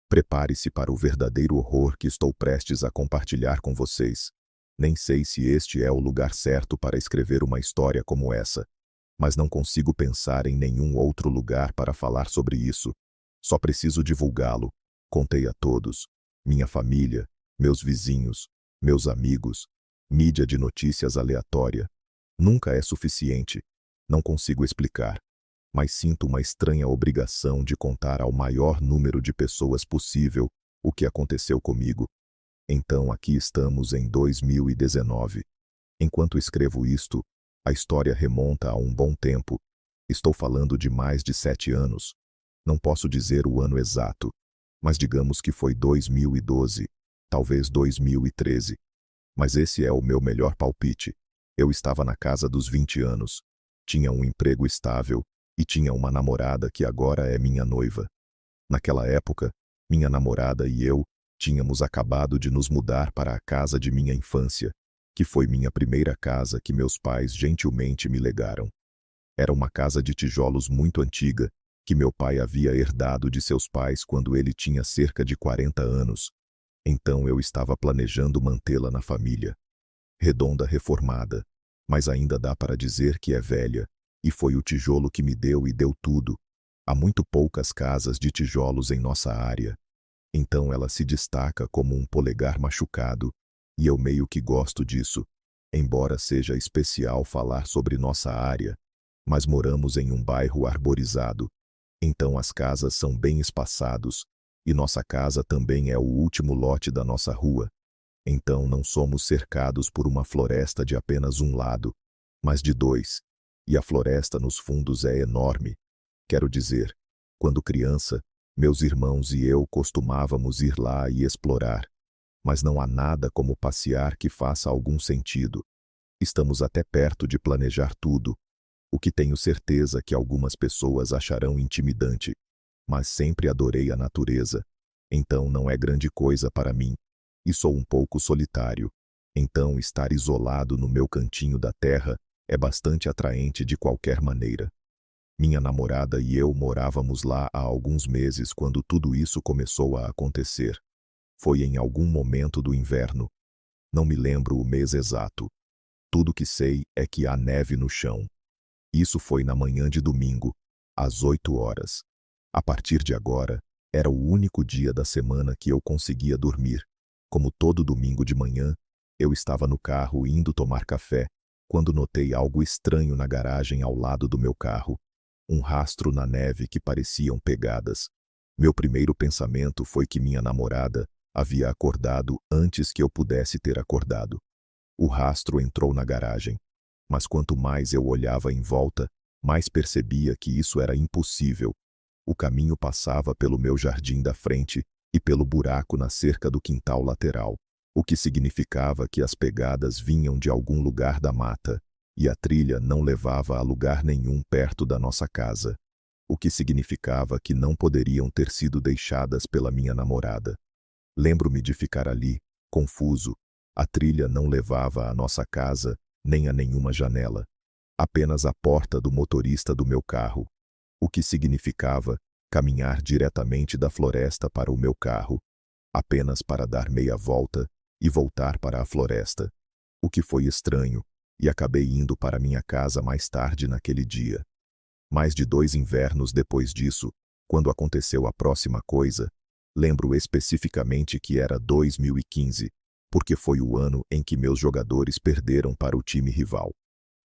Prepare-se para o verdadeiro horror que estou prestes a compartilhar com vocês. Nem sei se este é o lugar certo para escrever uma história como essa, mas não consigo pensar em nenhum outro lugar para falar sobre isso. Só preciso divulgá-lo. Contei a todos, minha família, meus vizinhos, meus amigos, mídia de notícias aleatória. Nunca é suficiente. Não consigo explicar, mas sinto uma estranha obrigação de contar ao maior número de pessoas possível o que aconteceu comigo. Então aqui estamos em 2019. Enquanto escrevo isto, a história remonta a um bom tempo. Estou falando de mais de 7 anos. Não posso dizer o ano exato, mas digamos que foi 2012, talvez 2013. Mas esse é o meu melhor palpite. Eu estava na casa dos 20 anos. Tinha um emprego estável e tinha uma namorada que agora é minha noiva. Naquela época, minha namorada e eu tínhamos acabado de nos mudar para a casa de minha infância, que foi minha primeira casa que meus pais gentilmente me legaram. Era uma casa de tijolos muito antiga, que meu pai havia herdado de seus pais quando ele tinha cerca de 40 anos. Então eu estava planejando mantê-la na família. Redonda reformada, mas ainda dá para dizer que é velha, e foi o tijolo que me deu e deu tudo. Há muito poucas casas de tijolos em nossa área. Então ela se destaca como um polegar machucado, e eu meio que gosto disso, embora seja especial falar sobre nossa área, mas moramos em um bairro arborizado, então as casas são bem espaçados, e nossa casa também é o último lote da nossa rua. Então não somos cercados por uma floresta de apenas um lado, mas de dois, e a floresta nos fundos é enorme. Quero dizer, quando criança, meus irmãos e eu costumávamos ir lá e explorar, mas não há nada como passear que faça algum sentido. Estamos até perto de planejar tudo, o que tenho certeza que algumas pessoas acharão intimidante, mas sempre adorei a natureza, então não é grande coisa para mim, e sou um pouco solitário, então estar isolado no meu cantinho da terra é bastante atraente de qualquer maneira. Minha namorada e eu morávamos lá há alguns meses quando tudo isso começou a acontecer. Foi em algum momento do inverno. Não me lembro o mês exato. Tudo que sei é que há neve no chão. Isso foi na manhã de domingo, às 8 horas. A partir de agora, era o único dia da semana que eu conseguia dormir. Como todo domingo de manhã, eu estava no carro indo tomar café, quando notei algo estranho na garagem ao lado do meu carro. Um rastro na neve que pareciam pegadas. Meu primeiro pensamento foi que minha namorada havia acordado antes que eu pudesse ter acordado. O rastro entrou na garagem, mas quanto mais eu olhava em volta, mais percebia que isso era impossível. O caminho passava pelo meu jardim da frente e pelo buraco na cerca do quintal lateral, o que significava que as pegadas vinham de algum lugar da mata, e a trilha não levava a lugar nenhum perto da nossa casa, o que significava que não poderiam ter sido deixadas pela minha namorada. Lembro-me de ficar ali, confuso. A trilha não levava à nossa casa, nem a nenhuma janela, apenas a porta do motorista do meu carro, o que significava caminhar diretamente da floresta para o meu carro, apenas para dar meia volta e voltar para a floresta, o que foi estranho, e acabei indo para minha casa mais tarde naquele dia. Mais de 2 invernos depois disso, quando aconteceu a próxima coisa, lembro especificamente que era 2015, porque foi o ano em que meus jogadores perderam para o time rival.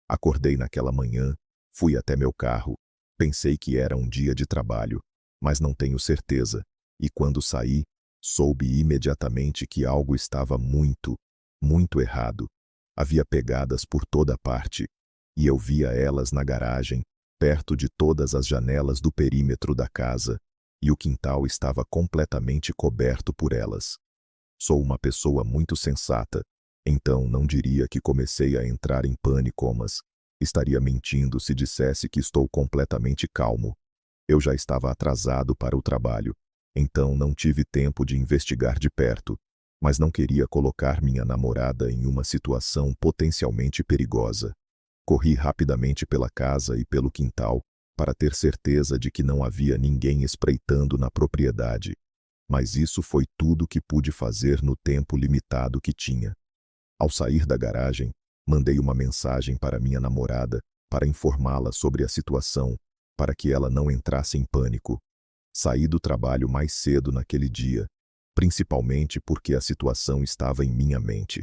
Acordei naquela manhã, fui até meu carro, pensei que era um dia de trabalho, mas não tenho certeza, e quando saí, soube imediatamente que algo estava muito, muito errado. Havia pegadas por toda parte, e eu via elas na garagem, perto de todas as janelas do perímetro da casa, e o quintal estava completamente coberto por elas. Sou uma pessoa muito sensata, então não diria que comecei a entrar em pânico, mas estaria mentindo se dissesse que estou completamente calmo. Eu já estava atrasado para o trabalho, então não tive tempo de investigar de perto, mas não queria colocar minha namorada em uma situação potencialmente perigosa. Corri rapidamente pela casa e pelo quintal, para ter certeza de que não havia ninguém espreitando na propriedade. Mas isso foi tudo que pude fazer no tempo limitado que tinha. Ao sair da garagem, mandei uma mensagem para minha namorada para informá-la sobre a situação, para que ela não entrasse em pânico. Saí do trabalho mais cedo naquele dia, principalmente porque a situação estava em minha mente.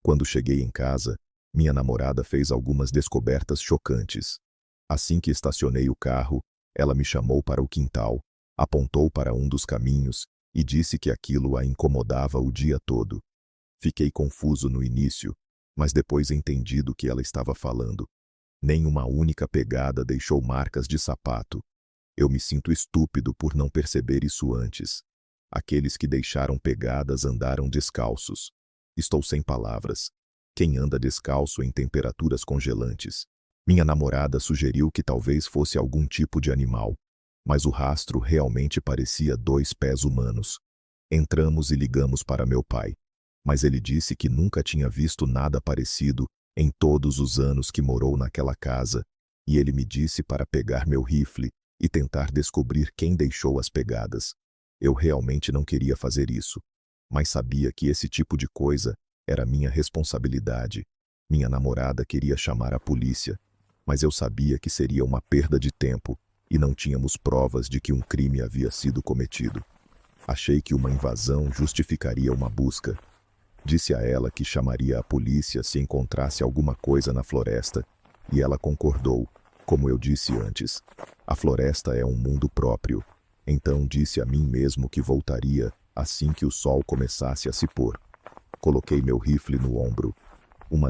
Quando cheguei em casa, minha namorada fez algumas descobertas chocantes. Assim que estacionei o carro, ela me chamou para o quintal, apontou para um dos caminhos e disse que aquilo a incomodava o dia todo. Fiquei confuso no início, mas depois entendi do que ela estava falando. Nem uma única pegada deixou marcas de sapato. Eu me sinto estúpido por não perceber isso antes. Aqueles que deixaram pegadas andaram descalços. Estou sem palavras. Quem anda descalço em temperaturas congelantes? Minha namorada sugeriu que talvez fosse algum tipo de animal, mas o rastro realmente parecia 2 pés humanos. Entramos e ligamos para meu pai, mas ele disse que nunca tinha visto nada parecido em todos os anos que morou naquela casa, e ele me disse para pegar meu rifle e tentar descobrir quem deixou as pegadas. Eu realmente não queria fazer isso, mas sabia que esse tipo de coisa era minha responsabilidade. Minha namorada queria chamar a polícia, mas eu sabia que seria uma perda de tempo e não tínhamos provas de que um crime havia sido cometido. Achei que uma invasão justificaria uma busca. Disse a ela que chamaria a polícia se encontrasse alguma coisa na floresta, e ela concordou, como eu disse antes. A floresta é um mundo próprio, então disse a mim mesmo que voltaria assim que o sol começasse a se pôr. Coloquei meu rifle no ombro.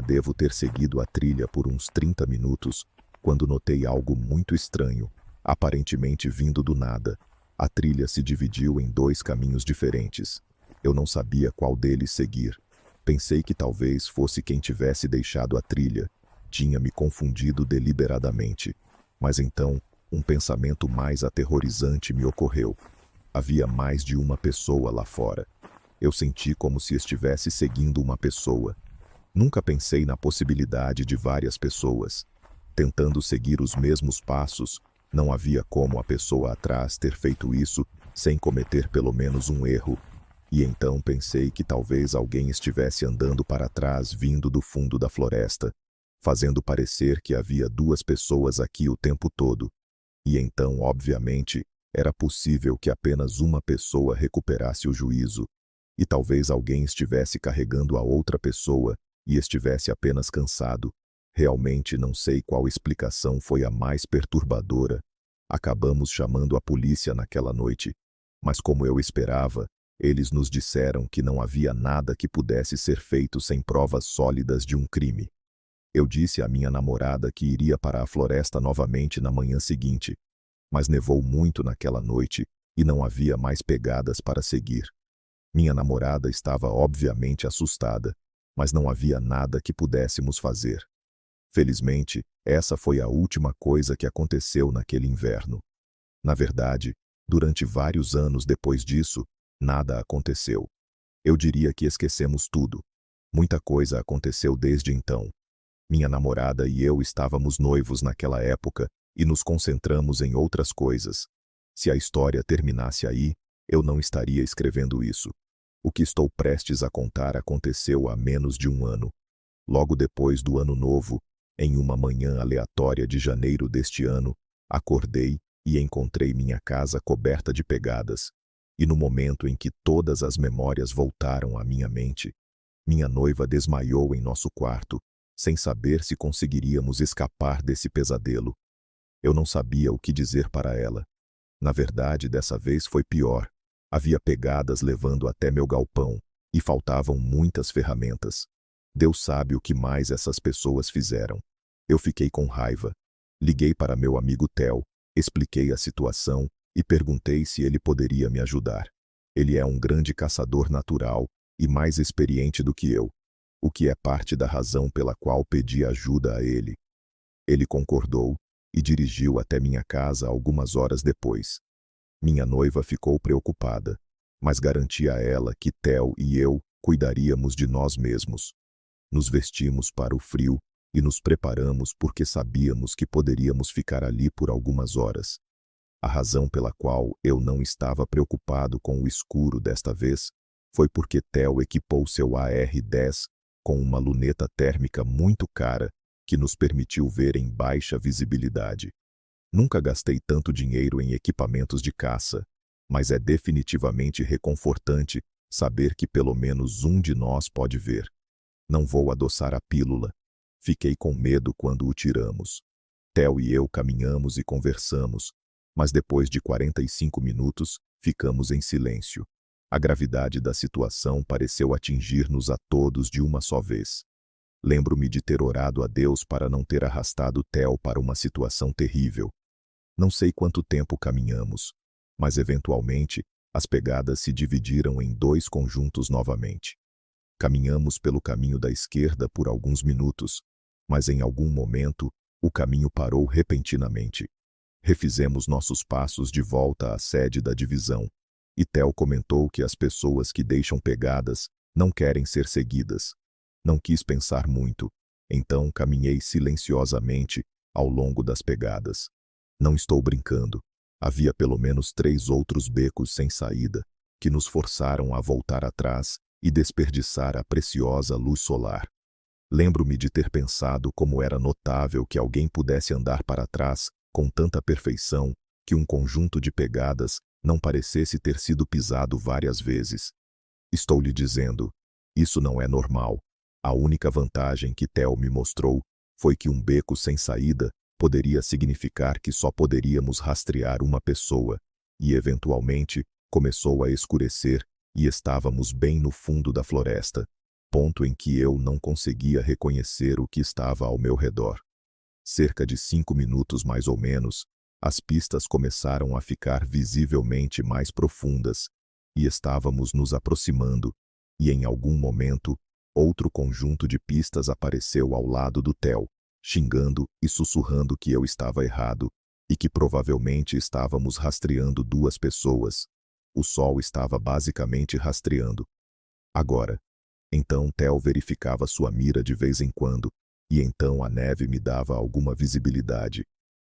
Devo ter seguido a trilha por uns 30 minutos, quando notei algo muito estranho, aparentemente vindo do nada. A trilha se dividiu em 2 caminhos diferentes. Eu não sabia qual deles seguir. Pensei que talvez fosse quem tivesse deixado a trilha. Tinha me confundido deliberadamente. Mas então, um pensamento mais aterrorizante me ocorreu. Havia mais de uma pessoa lá fora. Eu senti como se estivesse seguindo uma pessoa. Nunca pensei na possibilidade de várias pessoas. Tentando seguir os mesmos passos, não havia como a pessoa atrás ter feito isso sem cometer pelo menos um erro. E então pensei que talvez alguém estivesse andando para trás vindo do fundo da floresta, fazendo parecer que havia 2 pessoas aqui o tempo todo. E então, obviamente, era possível que apenas uma pessoa recuperasse o juízo, e talvez alguém estivesse carregando a outra pessoa e estivesse apenas cansado. Realmente não sei qual explicação foi a mais perturbadora. Acabamos chamando a polícia naquela noite, mas como eu esperava, eles nos disseram que não havia nada que pudesse ser feito sem provas sólidas de um crime. Eu disse à minha namorada que iria para a floresta novamente na manhã seguinte, mas nevou muito naquela noite e não havia mais pegadas para seguir. Minha namorada estava obviamente assustada, mas não havia nada que pudéssemos fazer. Felizmente, essa foi a última coisa que aconteceu naquele inverno. Na verdade, durante vários anos depois disso, nada aconteceu. Eu diria que esquecemos tudo. Muita coisa aconteceu desde então. Minha namorada e eu estávamos noivos naquela época e nos concentramos em outras coisas. Se a história terminasse aí, eu não estaria escrevendo isso. O que estou prestes a contar aconteceu há menos de um ano. Logo depois do Ano Novo, em uma manhã aleatória de janeiro deste ano, acordei e encontrei minha casa coberta de pegadas. E no momento em que todas as memórias voltaram à minha mente, minha noiva desmaiou em nosso quarto, sem saber se conseguiríamos escapar desse pesadelo. Eu não sabia o que dizer para ela. Na verdade, dessa vez foi pior. Havia pegadas levando até meu galpão, e faltavam muitas ferramentas. Deus sabe o que mais essas pessoas fizeram. Eu fiquei com raiva. Liguei para meu amigo Theo, expliquei a situação e perguntei se ele poderia me ajudar. Ele é um grande caçador natural e mais experiente do que eu, o que é parte da razão pela qual pedi ajuda a ele. Ele concordou e dirigiu até minha casa algumas horas depois. Minha noiva ficou preocupada, mas garanti a ela que Theo e eu cuidaríamos de nós mesmos. Nos vestimos para o frio e nos preparamos porque sabíamos que poderíamos ficar ali por algumas horas. A razão pela qual eu não estava preocupado com o escuro desta vez foi porque Theo equipou seu AR-10 com uma luneta térmica muito cara que nos permitiu ver em baixa visibilidade. Nunca gastei tanto dinheiro em equipamentos de caça, mas é definitivamente reconfortante saber que pelo menos um de nós pode ver. Não vou adoçar a pílula. Fiquei com medo quando o tiramos. Theo e eu caminhamos e conversamos, mas depois de 45 minutos, ficamos em silêncio. A gravidade da situação pareceu atingir-nos a todos de uma só vez. Lembro-me de ter orado a Deus para não ter arrastado Theo para uma situação terrível. Não sei quanto tempo caminhamos, mas eventualmente as pegadas se dividiram em dois conjuntos novamente. Caminhamos pelo caminho da esquerda por alguns minutos, mas em algum momento o caminho parou repentinamente. Refizemos nossos passos de volta à sede da divisão, e Theo comentou que as pessoas que deixam pegadas não querem ser seguidas. Não quis pensar muito, então caminhei silenciosamente ao longo das pegadas. Não estou brincando. Havia pelo menos 3 outros becos sem saída, que nos forçaram a voltar atrás e desperdiçar a preciosa luz solar. Lembro-me de ter pensado como era notável que alguém pudesse andar para trás com tanta perfeição que um conjunto de pegadas não parecesse ter sido pisado várias vezes. Estou lhe dizendo, isso não é normal. A única vantagem que Theo me mostrou foi que um beco sem saída poderia significar que só poderíamos rastrear uma pessoa, e eventualmente começou a escurecer e estávamos bem no fundo da floresta, ponto em que eu não conseguia reconhecer o que estava ao meu redor. Cerca de 5 minutos mais ou menos, as pistas começaram a ficar visivelmente mais profundas, e estávamos nos aproximando, e em algum momento, outro conjunto de pistas apareceu ao lado do Theo, xingando e sussurrando que eu estava errado, e que provavelmente estávamos rastreando 2 pessoas. O sol estava basicamente rastreando. Agora. Então Theo verificava sua mira de vez em quando, e então a neve me dava alguma visibilidade.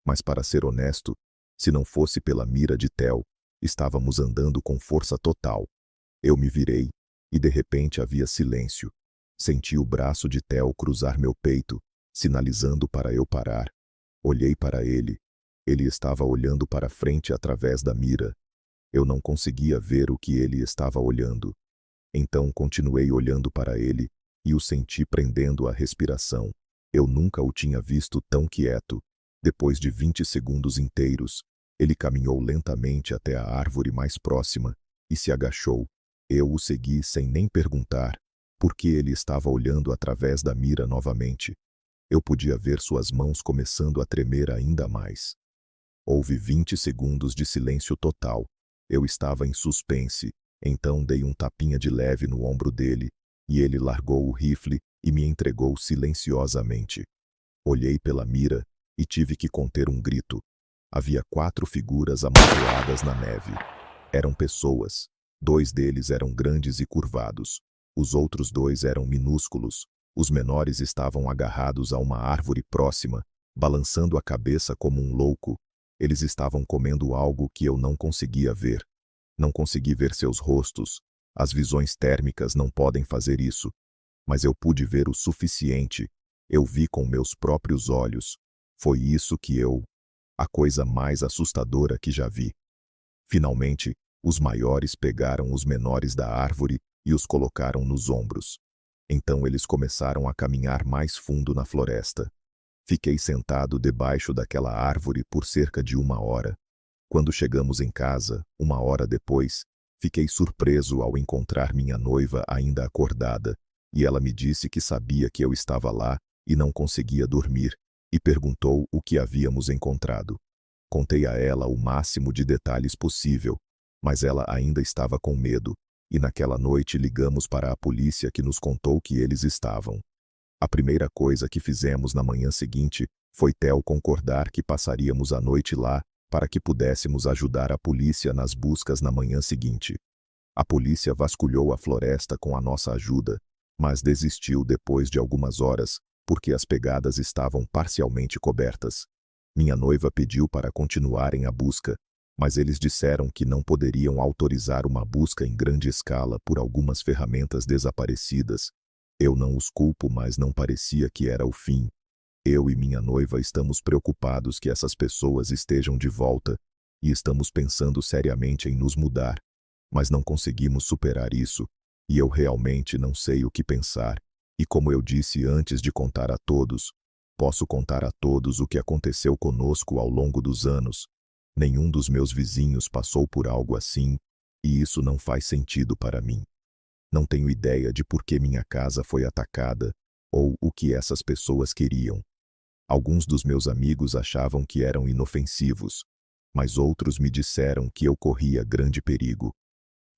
Mas para ser honesto, se não fosse pela mira de Theo, estávamos andando com força total. Eu me virei, e de repente havia silêncio. Senti o braço de Theo cruzar meu peito, sinalizando para eu parar. Olhei para ele. Ele estava olhando para frente através da mira. Eu não conseguia ver o que ele estava olhando. Então continuei olhando para ele, e o senti prendendo a respiração. Eu nunca o tinha visto tão quieto. Depois de 20 segundos inteiros, ele caminhou lentamente até a árvore mais próxima e se agachou. Eu o segui sem nem perguntar, porque ele estava olhando através da mira novamente. Eu podia ver suas mãos começando a tremer ainda mais. Houve 20 segundos de silêncio total. Eu estava em suspense, então dei um tapinha de leve no ombro dele, e ele largou o rifle e me entregou silenciosamente. Olhei pela mira e tive que conter um grito. Havia 4 figuras amontoadas na neve. Eram pessoas. 2 deles eram grandes e curvados. Os outros 2 eram minúsculos. Os menores estavam agarrados a uma árvore próxima, balançando a cabeça como um louco. Eles estavam comendo algo que eu não conseguia ver. Não consegui ver seus rostos. As visões térmicas não podem fazer isso. Mas eu pude ver o suficiente. Eu vi com meus próprios olhos. Foi isso que eu... A coisa mais assustadora que já vi. Finalmente, os maiores pegaram os menores da árvore e os colocaram nos ombros. Então eles começaram a caminhar mais fundo na floresta. Fiquei sentado debaixo daquela árvore por cerca de 1 hora. Quando chegamos em casa, 1 hora depois, fiquei surpreso ao encontrar minha noiva ainda acordada, e ela me disse que sabia que eu estava lá e não conseguia dormir, e perguntou o que havíamos encontrado. Contei a ela o máximo de detalhes possível, mas ela ainda estava com medo, e naquela noite ligamos para a polícia que nos contou que eles estavam. A primeira coisa que fizemos na manhã seguinte foi Theo concordar que passaríamos a noite lá para que pudéssemos ajudar a polícia nas buscas na manhã seguinte. A polícia vasculhou a floresta com a nossa ajuda, mas desistiu depois de algumas horas, porque as pegadas estavam parcialmente cobertas. Minha noiva pediu para continuarem a busca, mas eles disseram que não poderiam autorizar uma busca em grande escala por algumas ferramentas desaparecidas. Eu não os culpo, mas não parecia que era o fim. Eu e minha noiva estamos preocupados que essas pessoas estejam de volta e estamos pensando seriamente em nos mudar, mas não conseguimos superar isso, e eu realmente não sei o que pensar. E como eu disse antes de contar a todos, posso contar a todos o que aconteceu conosco ao longo dos anos. Nenhum dos meus vizinhos passou por algo assim, e isso não faz sentido para mim. Não tenho ideia de por que minha casa foi atacada, ou o que essas pessoas queriam. Alguns dos meus amigos achavam que eram inofensivos, mas outros me disseram que eu corria grande perigo.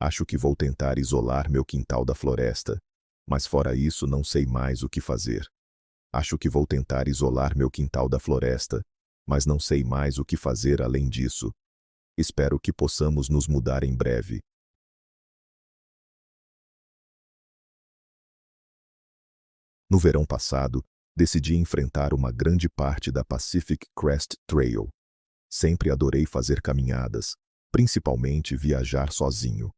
Acho que vou tentar isolar meu quintal da floresta, mas fora isso não sei mais o que fazer. Acho que vou tentar isolar meu quintal da floresta, mas não sei mais o que fazer além disso. Espero que possamos nos mudar em breve. No verão passado, decidi enfrentar uma grande parte da Pacific Crest Trail. Sempre adorei fazer caminhadas, principalmente viajar sozinho.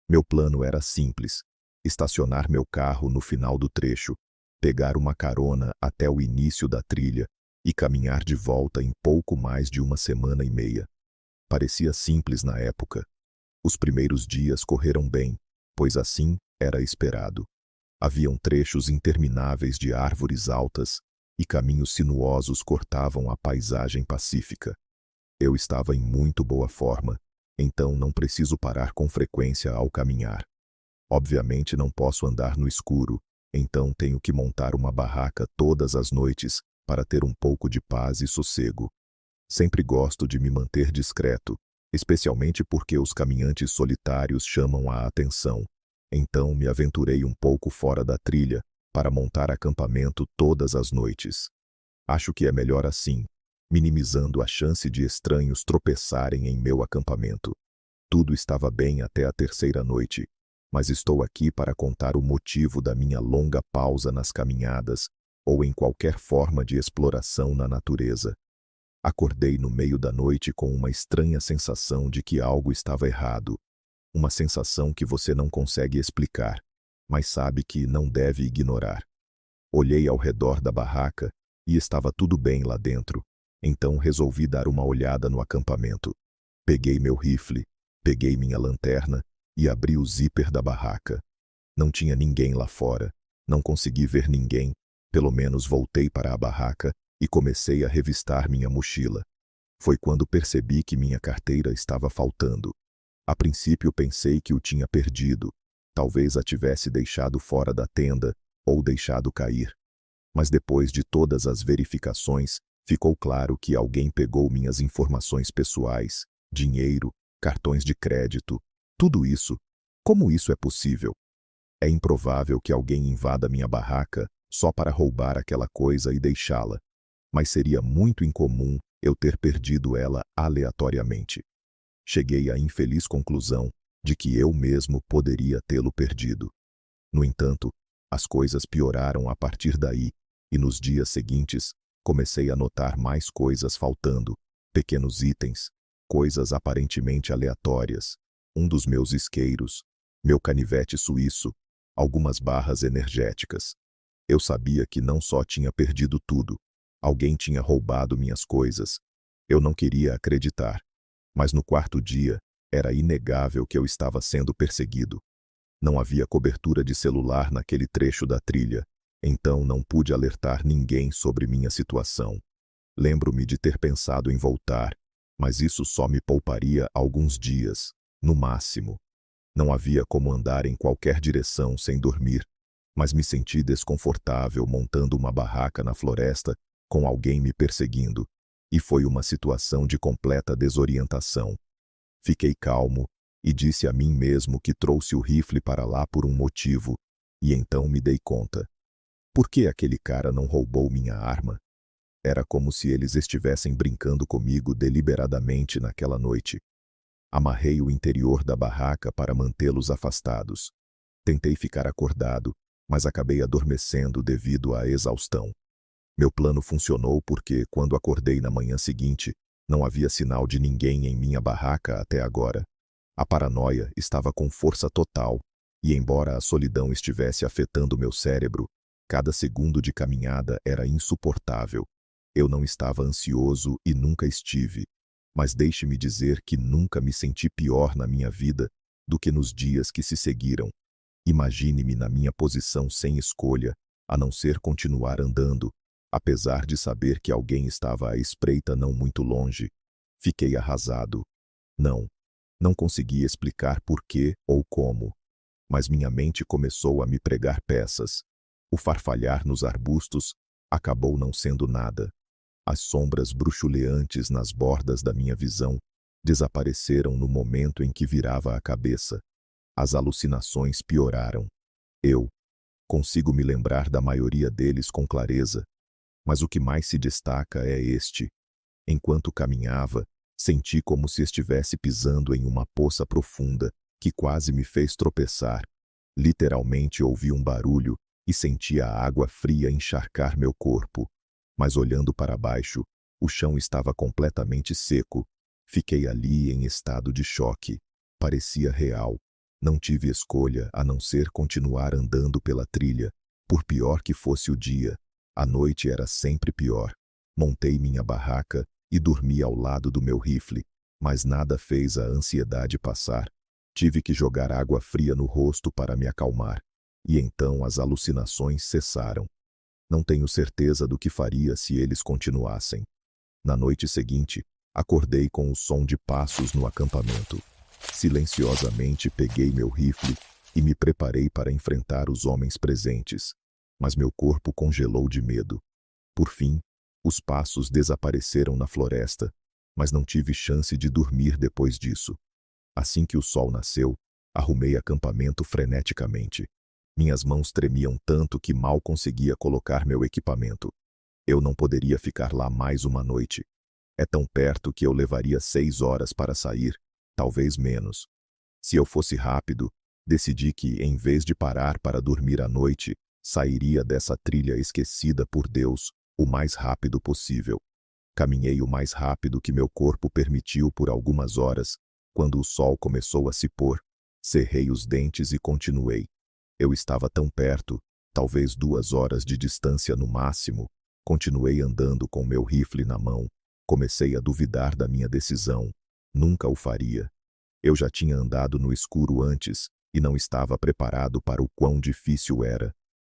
Meu plano era simples: estacionar meu carro no final do trecho, pegar uma carona até o início da trilha e caminhar de volta em pouco mais de uma semana e meia. Parecia simples na época. Os primeiros dias correram bem, pois assim era esperado. Haviam trechos intermináveis de árvores altas e caminhos sinuosos cortavam a paisagem pacífica. Eu estava em muito boa forma, então não preciso parar com frequência ao caminhar. Obviamente não posso andar no escuro, então tenho que montar uma barraca todas as noites para ter um pouco de paz e sossego. Sempre gosto de me manter discreto, especialmente porque os caminhantes solitários chamam a atenção. Então me aventurei um pouco fora da trilha para montar acampamento todas as noites. Acho que é melhor assim, minimizando a chance de estranhos tropeçarem em meu acampamento. Tudo estava bem até a terceira noite, mas estou aqui para contar o motivo da minha longa pausa nas caminhadas ou em qualquer forma de exploração na natureza. Acordei no meio da noite com uma estranha sensação de que algo estava errado. Uma sensação que você não consegue explicar, mas sabe que não deve ignorar. Olhei ao redor da barraca e estava tudo bem lá dentro, então resolvi dar uma olhada no acampamento. Peguei meu rifle, peguei minha lanterna e abri o zíper da barraca. Não tinha ninguém lá fora, não consegui ver ninguém, pelo menos voltei para a barraca e comecei a revistar minha mochila. Foi quando percebi que minha carteira estava faltando. A princípio pensei que o tinha perdido, talvez a tivesse deixado fora da tenda ou deixado cair. Mas depois de todas as verificações, ficou claro que alguém pegou minhas informações pessoais, dinheiro, cartões de crédito, tudo isso. Como isso é possível? É improvável que alguém invada minha barraca só para roubar aquela coisa e deixá-la, mas seria muito incomum eu ter perdido ela aleatoriamente. Cheguei à infeliz conclusão de que eu mesmo poderia tê-lo perdido. No entanto, as coisas pioraram a partir daí, e nos dias seguintes, comecei a notar mais coisas faltando, pequenos itens, coisas aparentemente aleatórias, um dos meus isqueiros, meu canivete suíço, algumas barras energéticas. Eu sabia que não só tinha perdido tudo, alguém tinha roubado minhas coisas. Eu não queria acreditar. Mas no quarto dia, era inegável que eu estava sendo perseguido. Não havia cobertura de celular naquele trecho da trilha, então não pude alertar ninguém sobre minha situação. Lembro-me de ter pensado em voltar, mas isso só me pouparia alguns dias, no máximo. Não havia como andar em qualquer direção sem dormir, mas me senti desconfortável montando uma barraca na floresta com alguém me perseguindo. E foi uma situação de completa desorientação. Fiquei calmo e disse a mim mesmo que trouxe o rifle para lá por um motivo, e então me dei conta. Por que aquele cara não roubou minha arma? Era como se eles estivessem brincando comigo deliberadamente naquela noite. Amarrei o interior da barraca para mantê-los afastados. Tentei ficar acordado, mas acabei adormecendo devido à exaustão. Meu plano funcionou porque, quando acordei na manhã seguinte, Não havia sinal de ninguém em minha barraca até agora. A paranoia estava com força total, e embora a solidão estivesse afetando meu cérebro, cada segundo de caminhada era insuportável. Eu não estava ansioso e nunca estive, mas deixe-me dizer que nunca me senti pior na minha vida do que nos dias que se seguiram. Imagine-me na minha posição sem escolha, a não ser continuar andando, apesar de saber que alguém estava à espreita não muito longe. Fiquei arrasado. Não consegui explicar por quê ou como, mas minha mente começou a me pregar peças. O farfalhar nos arbustos acabou não sendo nada. As sombras bruxuleantes nas bordas da minha visão desapareceram no momento em que virava a cabeça. As alucinações pioraram. Eu consigo me lembrar da maioria deles com clareza, mas o que mais se destaca é este. Enquanto caminhava, senti como se estivesse pisando em uma poça profunda, que quase me fez tropeçar. Literalmente ouvi um barulho e senti a água fria encharcar meu corpo. Mas olhando para baixo, o chão estava completamente seco. Fiquei ali em estado de choque. Parecia real. Não tive escolha a não ser continuar andando pela trilha. Por pior que fosse o dia, a noite era sempre pior. Montei minha barraca e dormi ao lado do meu rifle, mas nada fez a ansiedade passar. Tive que jogar água fria no rosto para me acalmar. E então as alucinações cessaram. Não tenho certeza do que faria se eles continuassem. Na noite seguinte, acordei com o som de passos no acampamento. Silenciosamente peguei meu rifle e me preparei para enfrentar os homens presentes. Mas meu corpo congelou de medo. Por fim, os passos desapareceram na floresta, mas não tive chance de dormir depois disso. Assim que o sol nasceu, arrumei acampamento freneticamente. Minhas mãos tremiam tanto que mal conseguia colocar meu equipamento. Eu não poderia ficar lá mais uma noite. É tão perto que eu levaria 6 horas para sair, talvez menos. Se eu fosse rápido, decidi que, em vez de parar para dormir à noite, sairia dessa trilha esquecida por Deus o mais rápido possível. Caminhei o mais rápido que meu corpo permitiu por algumas horas. Quando o sol começou a se pôr, cerrei os dentes e continuei. Eu estava tão perto, talvez 2 horas de distância no máximo. Continuei andando com meu rifle na mão. Comecei a duvidar da minha decisão. Nunca o faria. Eu já tinha andado no escuro antes e não estava preparado para o quão difícil era.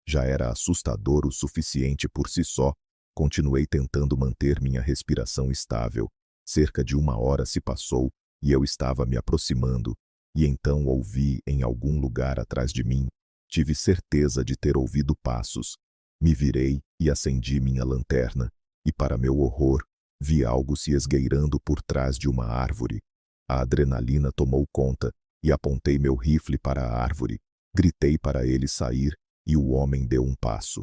Já era assustador o suficiente por si só. Continuei tentando manter minha respiração estável. Cerca de 1 hora se passou e eu estava me aproximando, e então ouvi em algum lugar atrás de mim. Tive certeza de ter ouvido passos. Me virei e acendi minha lanterna, e para meu horror, vi algo se esgueirando por trás de uma árvore. A adrenalina tomou conta, e apontei meu rifle para a árvore. Gritei para ele sair, e o homem deu um passo.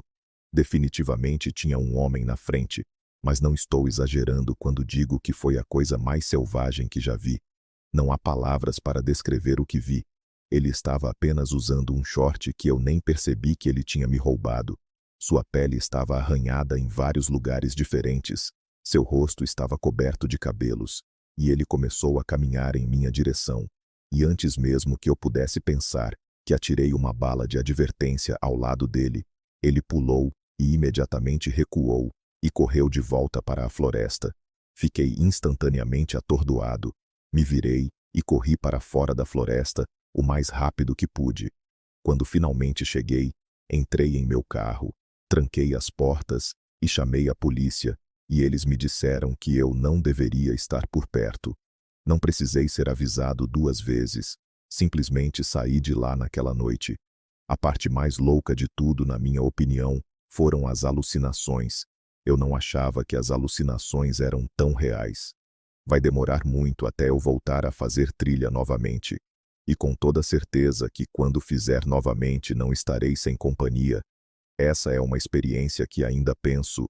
Definitivamente tinha um homem na frente, mas não estou exagerando quando digo que foi a coisa mais selvagem que já vi. Não há palavras para descrever o que vi. Ele estava apenas usando um short que eu nem percebi que ele tinha me roubado. Sua pele estava arranhada em vários lugares diferentes. Seu rosto estava coberto de cabelos, e ele começou a caminhar em minha direção. E antes mesmo que eu pudesse pensar que atirei uma bala de advertência ao lado dele, ele pulou e imediatamente recuou e correu de volta para a floresta. Fiquei instantaneamente atordoado. Me virei e corri para fora da floresta o mais rápido que pude. Quando finalmente cheguei, entrei em meu carro, tranquei as portas e chamei a polícia, e eles me disseram que eu não deveria estar por perto. Não precisei ser avisado 2 vezes. Simplesmente saí de lá naquela noite. A parte mais louca de tudo, na minha opinião, foram as alucinações. Eu não achava que as alucinações eram tão reais. Vai demorar muito até eu voltar a fazer trilha novamente. E com toda certeza que quando fizer novamente não estarei sem companhia. Essa é uma experiência que ainda penso